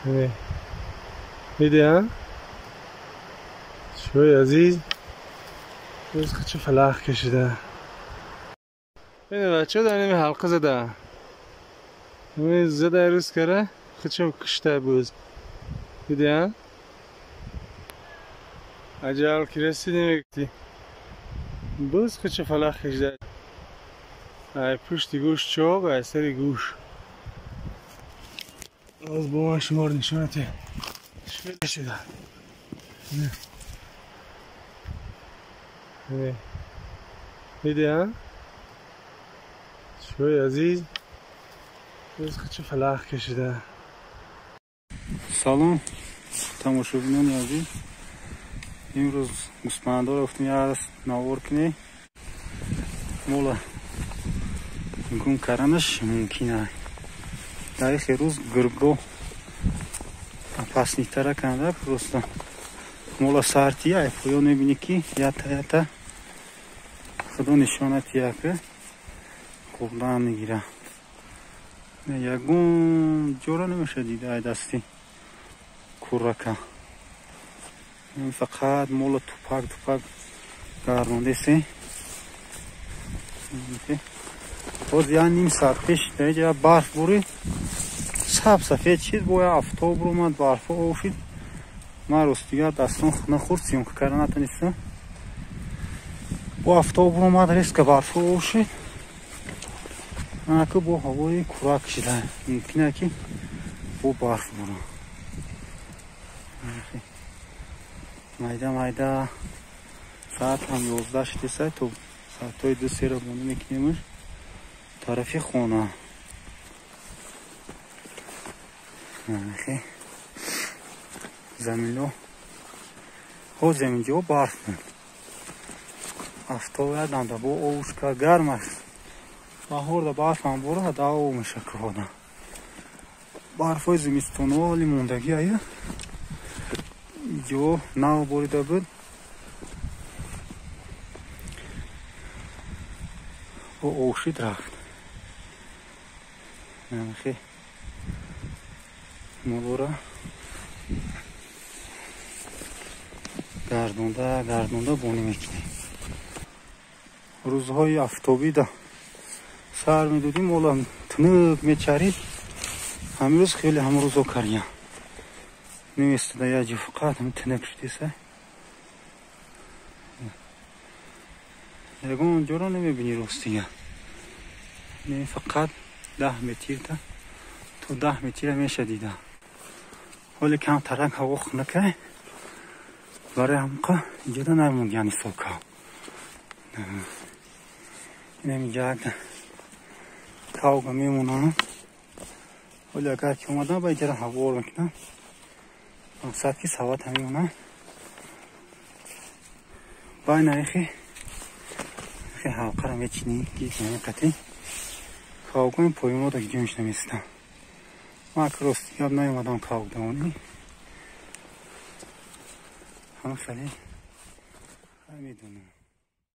میده ها شوی عزیز روز چه فلاح کشیده. بینه بچه در نمی حلقه زده نمی زده روز کره خودشم کشته بوز دیده ها عجال که رسیدی میگتی بوز خودشم فلاح کشیده. ای پشت گوش چوب ای سر گوش از با من شمار نشانته شویده شده. میده ها شوی عزیز روز چه فلاح کشیده. سلام تماشاگران عزیز، امروز گوسفندا رفتیم یه نوار کنیم مولا گم کردنش ممکنه. در این روز گرگو پسنیتره کنده просто مولا سرتیه پویا نبینی که یتا خدا نشانتیه که قبلا نگیره یکون جورا نمیشه دیده ای دستی کورکا فقط مولا توپک گردونده سی باز یه نیم ساعت پیش در اینجا برف بوری سفید چیز باید افتاب رو اومد برف اوشید من رستیگه دستان نخورد سیونکه کردن نتونستم با افتاب رو اومد ریست که برف اوشید که با هوای کورک شده ممکنه که با برف برو مایده ساعت هم 11 شده ساعت تو ساعت های 2-3 رو بونی میکنیمش طرفی خونه زمین رو ها زمین جا برف بود افتاب یادم دا با اوش که گرم است بهار دا برف هم برو دا او میشه که خدا برف های زمستون والی موندگی هایی جو نو بریده بود با اوشید رفت نمیخی مولورا گردونده بونی میکنی. روزهای افتابی دا سر میدودیم مولا تنک میچرید همین روز خیلی همه روزو کریم نمیسته یا جی فقط هم تنک شدیسه یکون جورا نمیبینی روستیه نه فقط 10 متر تا 10 متر میشه دیده ولی کم ترک هوا خنکه برای همقا اینجا دا نموند یعنی سوکا این اینجا کاوگا میمونم ولی اگر که اومدن باید جرا هوا میکنم مقصد که سوات همیمونم باید نریخی حلقه رو میچینی گیت نمیقتی کاوگا این پایما دا گیجونش نمیستم ما که راستی یاد نیومدم کاوگ دمونی همه خیلی میدونم